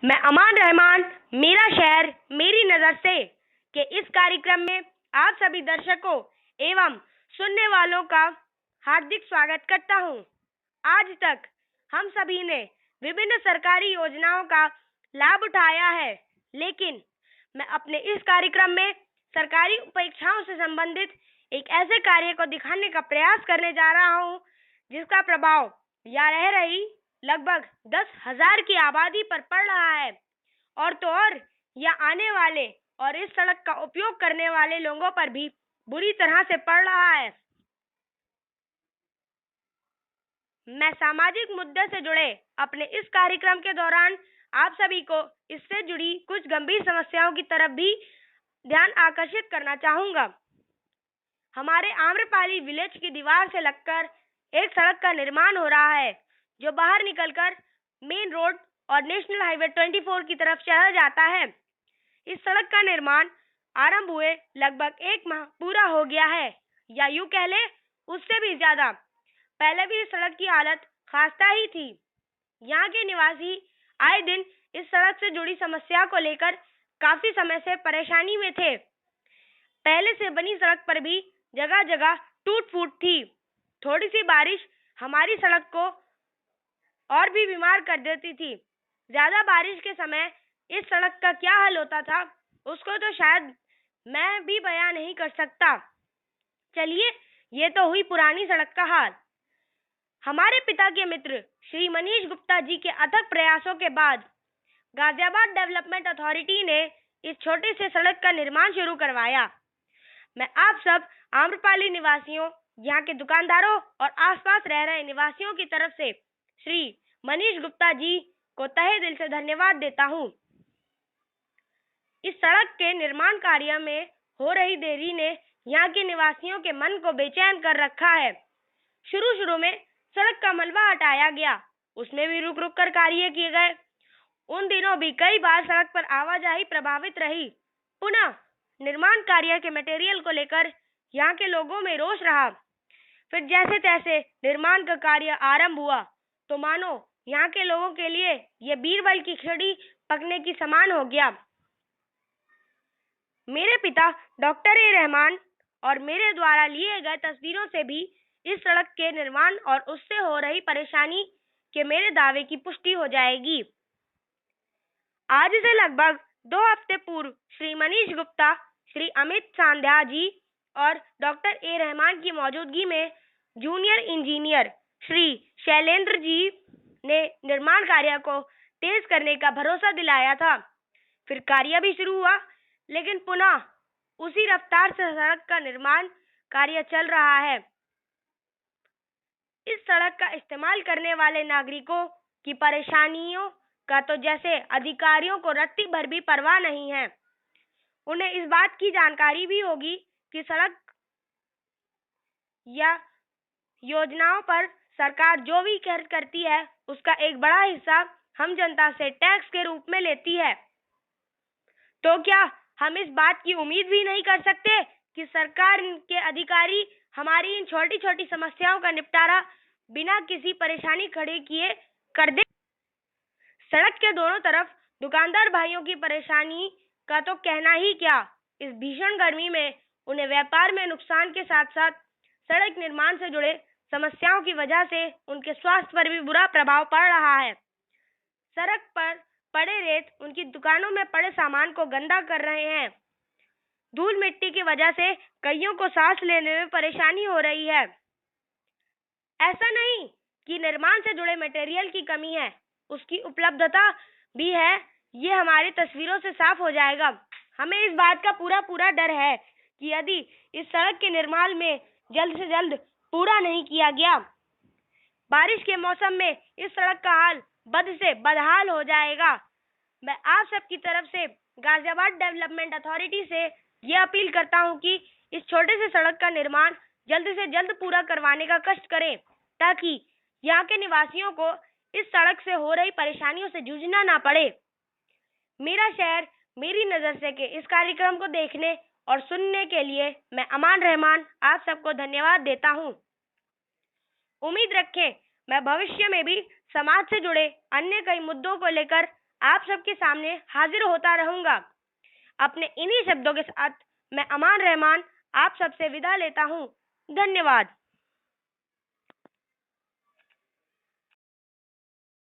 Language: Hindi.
मैं अमान रहमान, मेरा शहर मेरी नज़र से के इस कार्यक्रम में आप सभी दर्शकों एवं सुनने वालों का हार्दिक स्वागत करता हूं। आज तक हम सभी ने विभिन्न सरकारी योजनाओं का लाभ उठाया है, लेकिन मैं अपने इस कार्यक्रम में सरकारी परीक्षाओं से संबंधित एक ऐसे कार्य को दिखाने का प्रयास करने जा रहा हूं, जिसका प्रभाव यहाँ रह रही लगभग 10,000 की आबादी पर पड़ रहा है और तो और यहाँ आने वाले और इस सड़क का उपयोग करने वाले लोगों पर भी बुरी तरह से पड़ रहा है। मैं सामाजिक मुद्दे से जुड़े अपने इस कार्यक्रम के दौरान आप सभी को इससे जुड़ी कुछ गंभीर समस्याओं की तरफ भी ध्यान आकर्षित करना चाहूंगा। हमारे आम्रपाली विलेज की दीवार से लगकर एक सड़क का निर्माण हो रहा है, जो बाहर निकलकर मेन रोड और नेशनल हाईवे 24 की तरफ चला जाता है। इस सड़क का निर्माण आरंभ हुए लगभग 1 माह पूरा हो गया है, या यूं कह ले उससे भी ज्यादा। पहले भी इस सड़क की हालत खास्ता ही थी। यहाँ के निवासी आए दिन इस सड़क से जुड़ी समस्या को लेकर काफी समय से परेशानी में थे। पहले से बनी सड़क पर भी जगह जगह टूट फूट थी। थोड़ी सी बारिश हमारी सड़क को और भी बीमार कर देती थी। ज्यादा बारिश के समय इस सड़क का क्या हाल होता था, उसको तो शायद मैं भी बयां नहीं कर सकता। चलिए, ये तो हुई पुरानी सड़क का हाल। हमारे पिता के मित्र श्री मनीष गुप्ता जी के अथक प्रयासों के बाद गाजियाबाद डेवलपमेंट अथॉरिटी ने इस छोटे से सड़क का निर्माण शुरू करवाया। मैं आप सब आम्रपाली निवासियों, यहाँ के दुकानदारों और आसपास रह रहे निवासियों की तरफ से श्री मनीष गुप्ता जी को तहे दिल से धन्यवाद देता हूँ। इस सड़क के निर्माण कार्य में हो रही देरी ने यहाँ के निवासियों के मन को बेचैन कर रखा है। शुरू में सड़क का मलबा हटाया गया, उसमें भी रुक रुक कर कार्य किए गए। उन दिनों भी कई बार सड़क पर आवाजाही प्रभावित रही। पुनः निर्माण कार्य के मटेरियल को लेकर यहाँ के लोगों में रोष रहा। फिर जैसे तैसे निर्माण का कार्य आरंभ हुआ तो मानो यहाँ के लोगों के लिए ये बीरबल की खिचड़ी पकने की समान हो गया। मेरे पिता डॉक्टर ए रहमान और मेरे द्वारा लिए गए तस्वीरों से भी इस सड़क के निर्माण और उससे हो रही परेशानी के मेरे दावे की पुष्टि हो जाएगी। आज से लगभग 2 हफ्ते पूर्व श्री मनीष गुप्ता, श्री अमित सांध्या जी और डॉक्टर ए रहमान की मौजूदगी में जूनियर इंजीनियर श्री शैलेंद्र जी ने निर्माण कार्य को तेज करने का भरोसा दिलाया था। फिर कार्य भी शुरू हुआ, लेकिन पुनः उसी रफ्तार से सड़क का निर्माण कार्य चल रहा है। इस सड़क का इस्तेमाल करने वाले नागरिकों की परेशानियों का तो जैसे अधिकारियों को रत्ती भर भी परवाह नहीं है। उन्हें इस बात की जानकारी भी होगी कि सड़क या योजनाओं पर सरकार जो भी खर्च करती है, उसका एक बड़ा हिस्सा हम जनता से टैक्स के रूप में लेती है। तो क्या हम इस बात की उम्मीद भी नहीं कर सकते कि सरकार के अधिकारी हमारी इन छोटी छोटी समस्याओं का निपटारा बिना किसी परेशानी खड़े किए कर दे? सड़क के दोनों तरफ दुकानदार भाइयों की परेशानी का तो कहना ही क्या। इस भीषण गर्मी में उन्हें व्यापार में नुकसान के साथ साथ सड़क निर्माण से जुड़े समस्याओं की वजह से उनके स्वास्थ्य पर भी बुरा प्रभाव पड़ रहा है। सड़क पर पड़े रेत उनकी दुकानों में पड़े सामान को गंदा कर रहे हैं। धूल मिट्टी की वजह से कईयों को सांस लेने में परेशानी हो रही है। ऐसा नहीं कि निर्माण से जुड़े मटेरियल की कमी है, उसकी उपलब्धता भी है। ये हमारी तस्वीरों से साफ हो जाएगा। हमें इस बात का पूरा डर है कि यदि इस सड़क के निर्माण में जल्द से जल्द पूरा नहीं किया गया, बारिश के मौसम में इस सड़क का हाल बद से बदहाल हो जाएगा। मैं आप सबकी तरफ से गाजियाबाद डेवलपमेंट अथॉरिटी से ये अपील करता हूँ कि इस छोटे से सड़क का निर्माण जल्द से जल्द पूरा करवाने का कष्ट करें, ताकि यहाँ के निवासियों को इस सड़क से हो रही परेशानियों से जूझना ना पड़े। मेरा शहर मेरी नजर से के इस कार्यक्रम को देखने और सुनने के लिए मैं अमान रहमान आप सबको धन्यवाद देता हूँ। उम्मीद रखें मैं भविष्य में भी समाज से जुड़े अन्य कई मुद्दों को लेकर आप सबके सामने हाजिर होता रहूंगा। अपने इन्हीं शब्दों के साथ मैं अमान रहमान आप सबसे विदा लेता हूँ। धन्यवाद।